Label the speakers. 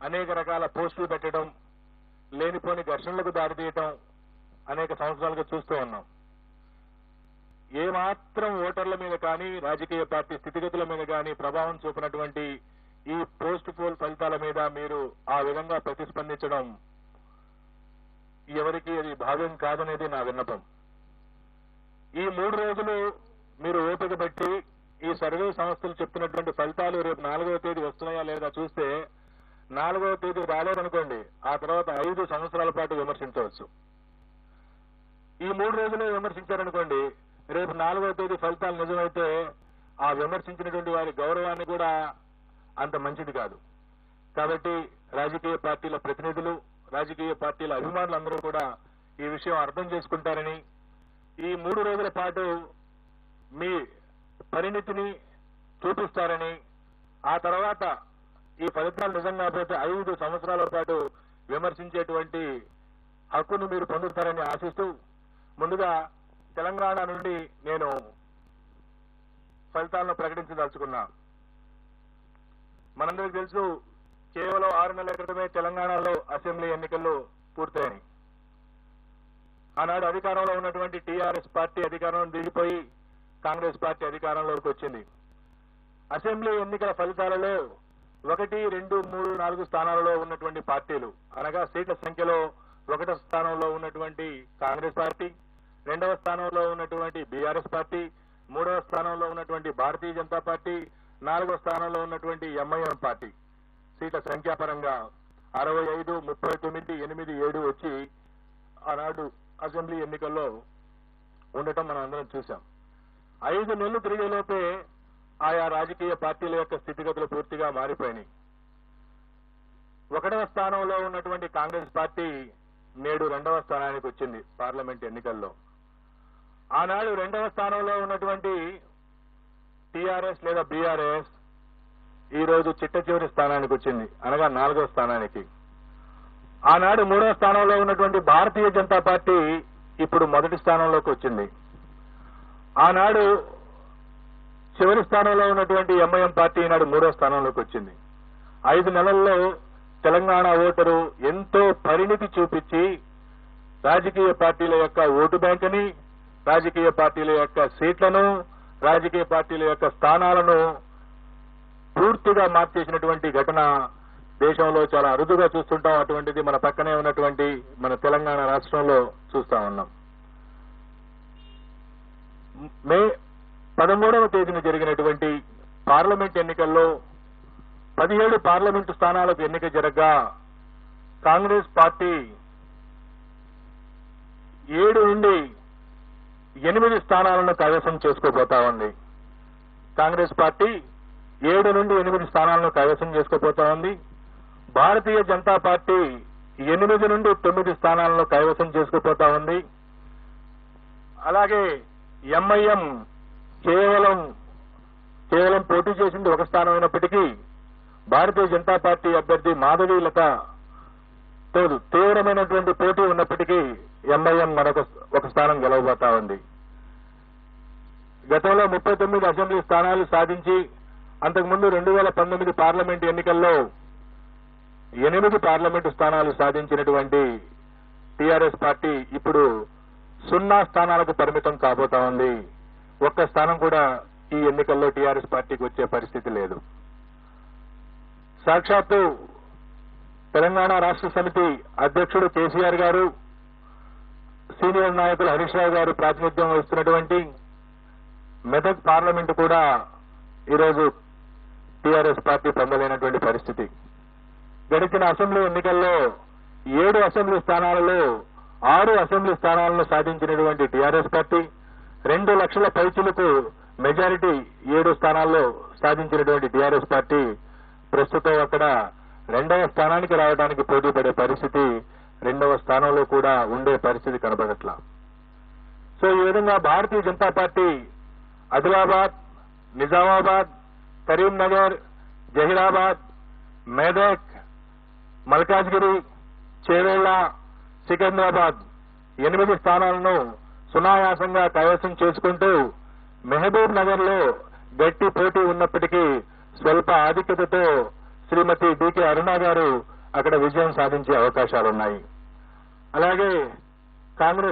Speaker 1: అనేక రకాల పోస్టులు పెట్టడం, లేనిపోని ఘర్షణలకు దారితీయటం అనేక సంవత్సరాలుగా చూస్తూ ఉన్నాం. ఏమాత్రం ఓటర్ల మీద కానీ రాజకీయ పార్టీ స్థితిగతుల మీద కానీ ప్రభావం చూపినటువంటి ఈ పోస్ట్ పోల్ ఫలితాల మీద మీరు ఆ విధంగా ప్రతిస్పందించడం ఎవరికి అది భావ్యం కాదనేది నా విన్నపం. ఈ 3 రోజులు మీరు ఓపిక పెట్టి ఈ సర్వే సంస్థలు చెప్తున్నటువంటి ఫలితాలు రేపు 4వ తేదీ వస్తున్నాయా లేదా చూస్తే 4వ తేదీ రాలేదనుకోండి, ఆ తర్వాత 5 సంవత్సరాల పాటు విమర్శించవచ్చు. ఈ 3 రోజులు విమర్శించారనుకోండి, రేపు 4వ తేదీ ఫలితాలు నిజమైతే ఆ విమర్శించినటువంటి వారి గౌరవాన్ని కూడా అంత మంచిది కాదు. కాబట్టి రాజకీయ పార్టీల ప్రతినిధులు, రాజకీయ పార్టీల అభిమానులందరూ కూడా ఈ విషయం అర్థం చేసుకుంటారని, ఈ 3 రోజుల పాటు మీ పరిణితిని చూపిస్తారని, ఆ తర్వాత ఈ ఫలితాలు నిజంగా పోతే 5 సంవత్సరాల పాటు విమర్శించేటువంటి హక్కును మీరు పొందుతారని ఆశిస్తూ, ముందుగా తెలంగాణ నుండి నేను ఫలితాలను ప్రకటించదలుచుకున్నా. మనందరికీ తెలుసు, కేవలం 6 నెలల క్రితమే తెలంగాణలో అసెంబ్లీ ఎన్నికలు పూర్తయ్యాయి. ఆనాడు అధికారంలో ఉన్నటువంటి టీఆర్ఎస్ పార్టీ అధికారంలో దిగిపోయి కాంగ్రెస్ పార్టీ అధికారంలోకి వచ్చింది. అసెంబ్లీ ఎన్నికల ఫలితాలలో 1, 2, 3, 4 స్థానాలలో ఉన్నటువంటి పార్టీలు, అనగా సీట్ల సంఖ్యలో 1వ స్థానంలో ఉన్నటువంటి కాంగ్రెస్ పార్టీ, 2వ స్థానంలో ఉన్నటువంటి బీఆర్ఎస్ పార్టీ, 3వ స్థానంలో ఉన్నటువంటి భారతీయ జనతా పార్టీ, 4వ స్థానంలో ఉన్నటువంటి ఎంఐఎం పార్టీ సీట్ల సంఖ్యాపరంగా 65, 39, 8, 7 వచ్చి ఆనాడు అసెంబ్లీ ఎన్నికల్లో ఉండటం మనం అందరం చూశాం. 5 నెలలు తిరిగేలోపే ఆయా రాజకీయ పార్టీల యొక్క స్థితిగతులు పూర్తిగా మారిపోయినాయి. 1వ స్థానంలో ఉన్నటువంటి కాంగ్రెస్ పార్టీ నేడు 2వ స్థానానికి వచ్చింది పార్లమెంట్ ఎన్నికల్లో. ఆనాడు 2వ స్థానంలో ఉన్నటువంటి టీఆర్ఎస్ లేదా బీఆర్ఎస్ ఈ రోజు చిట్ట చివరి స్థానానికి వచ్చింది, అనగా 4వ స్థానానికి. ఆనాడు 3వ స్థానంలో ఉన్నటువంటి భారతీయ జనతా పార్టీ ఇప్పుడు మొదటి స్థానంలోకి వచ్చింది. ఆనాడు చివరి స్థానంలో ఉన్నటువంటి ఎంఐఎం పార్టీ ఈనాడు 3వ స్థానంలోకి వచ్చింది. 5 నెలల్లో తెలంగాణ ఓటరు ఎంతో పరిణితి చూపించి రాజకీయ పార్టీల యొక్క ఓటు బ్యాంకుని, రాజకీయ పార్టీల యొక్క సీట్లను, రాజకీయ పార్టీల యొక్క స్థానాలను పూర్తిగా మార్చేసినటువంటి ఘటన దేశంలో చాలా అరుదుగా చూస్తుంటాం. అటువంటిది మన పక్కనే ఉన్నటువంటి మన తెలంగాణ రాష్ట్రంలో చూస్తా ఉన్నాం. మే 13వ తేదీన జరిగినటువంటి పార్లమెంట్ ఎన్నికల్లో 17 పార్లమెంటు స్థానాలకు ఎన్నిక జరగగా కాంగ్రెస్ పార్టీ 7 నుండి 8 స్థానాలను కైవసం చేసుకోబోతా ఉంది. కాంగ్రెస్ పార్టీ 7 నుండి 8 స్థానాలను కైవసం చేసుకోబోతా ఉంది. భారతీయ జనతా పార్టీ 8 నుండి 9 స్థానాలను కైవసం చేసుకోబోతా ఉంది. అలాగే ఎంఐఎం కేవలం పోటీ చేసింది 1 స్థానం అయినప్పటికీ భారతీయ జనతా పార్టీ అభ్యర్థి మాధవి లతతో తీవ్రమైనటువంటి పోటీ ఉన్నప్పటికీ ఎంఐఎం ఒక స్థానం గెలవబోతా ఉంది. గతంలో 39 అసెంబ్లీ స్థానాలు సాధించి అంతకుముందు 2019 పార్లమెంట్ ఎన్నికల్లో 8 పార్లమెంటు స్థానాలు సాధించినటువంటి టీఆర్ఎస్ పార్టీ ఇప్పుడు 0 స్థానాలకు పరిమితం కాబోతా ఉంది. 1 స్థానం కూడా ఈ ఎన్నికల్లో టీఆర్ఎస్ పార్టీకి వచ్చే పరిస్థితి లేదు. సాక్షాత్తు తెలంగాణ రాష్ట్ర సమితి అధ్యక్షుడు కేసీఆర్ గారు, సీనియర్ నాయకులు హరీష్ రావు గారు ప్రాతినిధ్యం వహిస్తున్నటువంటి మెదక్ పార్లమెంటు కూడా ఈరోజు టీఆర్ఎస్ పార్టీ పొందలేనటువంటి పరిస్థితి. గడిచిన అసెంబ్లీ ఎన్నికల్లో 7 అసెంబ్లీ స్థానాలలో 6 అసెంబ్లీ స్థానాలను సాధించినటువంటి టీఆర్ఎస్ పార్టీ 2 లక్షల పైచిలకు మెజారిటీ 7 స్థానాల్లో సాధించినటువంటి టీఆర్ఎస్ పార్టీ ప్రస్తుతం అక్కడ 2వ స్థానానికి రావడానికి పోటీ పడే పరిస్థితి, 2వ స్థానంలో కూడా ఉండే పరిస్థితి కనబడట్లా. సో ఈ విధంగా భారతీయ జనతా పార్టీ ఆదిలాబాద్, నిజామాబాద్, కరీంనగర్, జహీరాబాద్, మెదక్, మల్కాజ్గిరి, చేవెళ్ల, సికింద్రాబాద్ 8 స్థానాలను సునాయాసంగా కైవసం చేసుకుంటూ మహబూబ్ నగర్ లో గట్టి పోటీ ఉన్నప్పటికీ స్వల్ప ఆధిక్యతతో శ్రీమతి డికే అరుణ గారు అక్కడ విజయం సాధించే అవకాశాలున్నాయి. అలాగే కాంగ్రెస్